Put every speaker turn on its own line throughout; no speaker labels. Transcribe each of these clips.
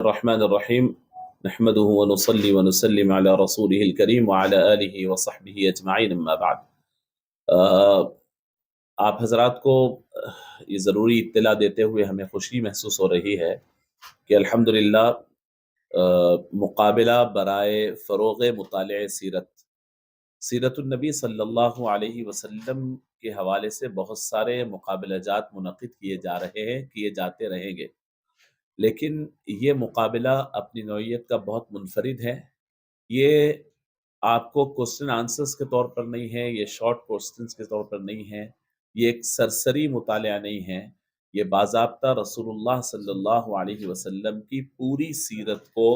الرحمن الرحیم نحمده ونصلي ونسلم على رسوله الكريم وعلى آله وصحبه اجمعین اما بعد۔ آپ حضرات کو یہ ضروری اطلاع دیتے ہوئے ہمیں خوشی محسوس ہو رہی ہے کہ الحمدللہ مقابلہ برائے فروغ مطالعہ سیرت النبی صلی اللہ علیہ وسلم کے حوالے سے بہت سارے مقابلہ جات منعقد کیے جا رہے ہیں، کیے جاتے رہیں گے، لیکن یہ مقابلہ اپنی نوعیت کا بہت منفرد ہے۔ یہ آپ کو کوسچن آنسرز کے طور پر نہیں ہے، یہ شارٹ کوسچنز کے طور پر نہیں ہے، یہ ایک سرسری مطالعہ نہیں ہے، یہ باضابطہ رسول اللہ صلی اللہ علیہ وسلم کی پوری سیرت کو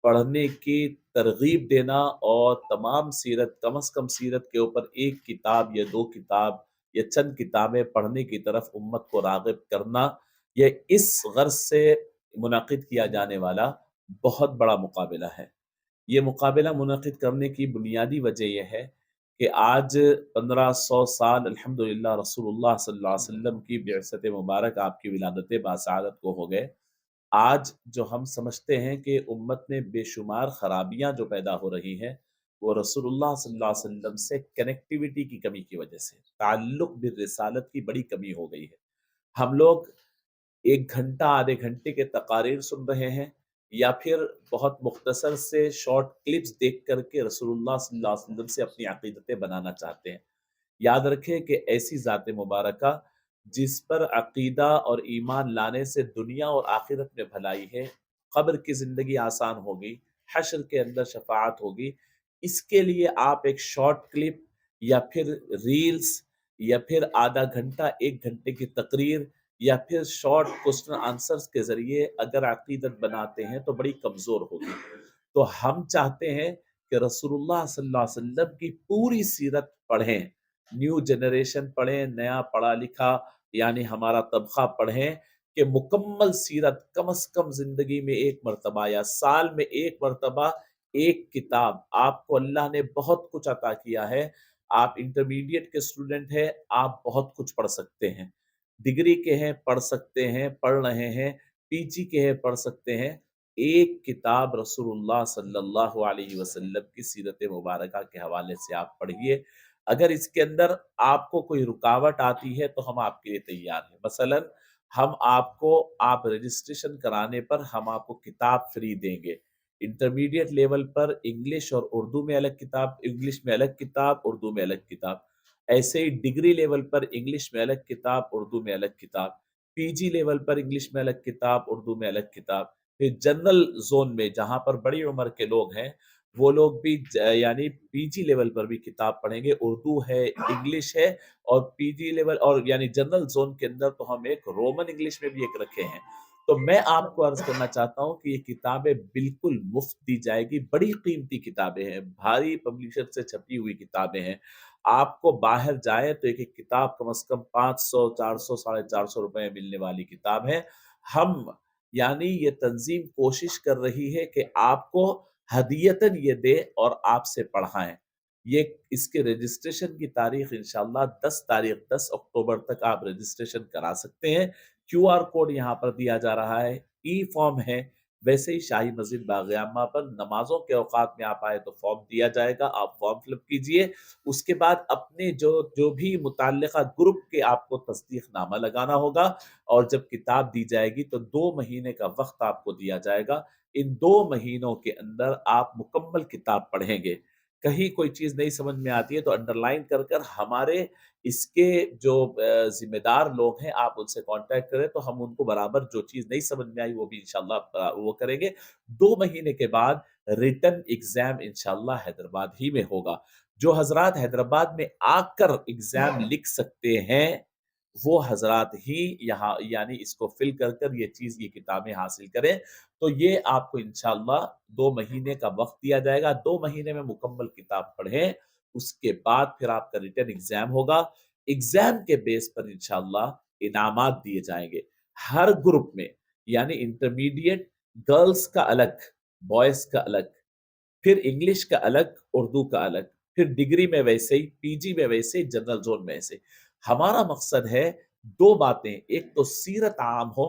پڑھنے کی ترغیب دینا اور تمام سیرت، کم از کم سیرت کے اوپر ایک کتاب یا دو کتاب یا چند کتابیں پڑھنے کی طرف امت کو راغب کرنا، یہ اس غرض سے منعقد کیا جانے والا بہت بڑا مقابلہ ہے۔ یہ مقابلہ منعقد کرنے کی بنیادی وجہ یہ ہے کہ آج 1500 سال الحمدللہ رسول اللہ صلی اللہ علیہ وسلم کی بعثت مبارک، آپ کی ولادت باسعادت کو ہو گئے۔ آج جو ہم سمجھتے ہیں کہ امت میں بے شمار خرابیاں جو پیدا ہو رہی ہیں، وہ رسول اللہ صلی اللہ علیہ وسلم سے کنیکٹیوٹی کی کمی کی وجہ سے، تعلق بالرسالت کی بڑی کمی ہو گئی ہے۔ ہم لوگ ایک گھنٹہ آدھے گھنٹے کے تقاریر سن رہے ہیں، یا پھر بہت مختصر سے شارٹ کلپس دیکھ کر کے رسول اللہ صلی اللہ علیہ وسلم سے اپنی عقیدتیں بنانا چاہتے ہیں۔ یاد رکھیں کہ ایسی ذات مبارکہ جس پر عقیدہ اور ایمان لانے سے دنیا اور آخرت میں بھلائی ہے، قبر کی زندگی آسان ہوگی، حشر کے اندر شفاعت ہوگی، اس کے لیے آپ ایک شارٹ کلپ یا پھر ریلز یا پھر آدھا گھنٹہ ایک گھنٹے کی تقریر یا پھر شارٹ کوسچن آنسرز کے ذریعے اگر عقیدت بناتے ہیں تو بڑی کمزور ہوگی۔ تو ہم چاہتے ہیں کہ رسول اللہ صلی اللہ علیہ وسلم کی پوری سیرت پڑھیں، نیو جنریشن پڑھیں، نیا پڑھا لکھا یعنی ہمارا طبقہ پڑھیں، کہ مکمل سیرت کم از کم زندگی میں ایک مرتبہ یا سال میں ایک مرتبہ ایک کتاب۔ آپ کو اللہ نے بہت کچھ عطا کیا ہے، آپ انٹرمیڈیٹ کے اسٹوڈنٹ ہیں، آپ بہت کچھ پڑھ سکتے ہیں، ڈگری کے ہیں پڑھ سکتے ہیں، پڑھ رہے ہیں، پی جی کے ہیں پڑھ سکتے ہیں۔ ایک کتاب رسول اللہ صلی اللہ علیہ وسلم کی سیرت مبارکہ کے حوالے سے آپ پڑھیے۔ اگر اس کے اندر آپ کو کوئی رکاوٹ آتی ہے تو ہم آپ کے لیے تیار ہیں۔ مثلا ہم آپ رجسٹریشن کرانے پر ہم آپ کو کتاب فری دیں گے۔ انٹرمیڈیٹ لیول پر انگلش اور اردو میں الگ کتاب، انگلش میں الگ کتاب، اردو میں الگ کتاب۔ ایسے ہی ڈگری لیول پر انگلش میں الگ کتاب، اردو میں الگ کتاب۔ پی جی لیول پر انگلش میں الگ کتاب، اردو میں الگ کتاب۔ پھر جنرل زون میں جہاں پر بڑی عمر کے لوگ ہیں، وہ لوگ بھی یعنی پی جی لیول پر بھی کتاب پڑھیں گے، اردو ہے، انگلش ہے، اور پی جی لیول اور یعنی جنرل زون کے اندر تو ہم ایک رومن انگلش میں بھی ایک رکھے ہیں۔ تو میں آپ کو عرض کرنا چاہتا ہوں کہ یہ کتابیں بالکل مفت دی جائے گی، بڑی قیمتی کتابیں ہیں، بھاری پبلشر سے چھپی ہوئی کتابیں ہیں۔ آپ کو باہر جائیں تو ایک ایک کتاب کم از کم 500 400 450 روپے ملنے والی کتاب ہے۔ ہم یعنی یہ تنظیم کوشش کر رہی ہے کہ آپ کو ہدیتاً یہ دے اور آپ سے پڑھائیں۔ یہ اس کے رجسٹریشن کی تاریخ انشاءاللہ 10 اکتوبر تک آپ رجسٹریشن کرا سکتے ہیں۔ کیو آر کوڈ یہاں پر دیا جا رہا ہے، ای فارم ہے، ویسے ہی شاہی مسجد باغ عامہ پر نمازوں کے اوقات میں آپ آئے تو فارم دیا جائے گا، آپ فارم فل اپ کیجئے۔ اس کے بعد اپنے جو بھی متعلقہ گروپ کے آپ کو تصدیق نامہ لگانا ہوگا، اور جب کتاب دی جائے گی تو 2 مہینے کا وقت آپ کو دیا جائے گا۔ ان 2 مہینوں کے اندر آپ مکمل کتاب پڑھیں گے۔ کہیں کوئی چیز نہیں سمجھ میں آتی ہے تو انڈر لائن کر کر ہمارے اس کے جو ذمہ دار لوگ ہیں آپ ان سے کانٹیکٹ کریں، تو ہم ان کو برابر جو چیز نہیں سمجھ میں آئی وہ بھی انشاءاللہ وہ کریں گے۔ 2 مہینے کے بعد ریٹن ایگزام انشاءاللہ حیدرآباد ہی میں ہوگا۔ جو حضرات حیدرآباد میں آ کر ایگزام لکھ سکتے ہیں وہ حضرات ہی یہاں یعنی اس کو فل کر کر یہ کتابیں حاصل کریں۔ تو یہ آپ کو انشاءاللہ 2 مہینے کا وقت دیا جائے گا، 2 مہینے میں مکمل کتاب پڑھیں۔ اس کے بعد پھر آپ کا ریٹن ایگزام ہوگا، ایگزام کے بیس پر انشاءاللہ انعامات دیے جائیں گے ہر گروپ میں، یعنی انٹرمیڈیٹ گرلز کا الگ، بوائز کا الگ، پھر انگلش کا الگ، اردو کا الگ، پھر ڈگری میں ویسے ہی، پی جی میں ویسے ہی، جنرل زون میں ویسے۔ ہمارا مقصد ہے 2 باتیں، ایک تو سیرت عام ہو،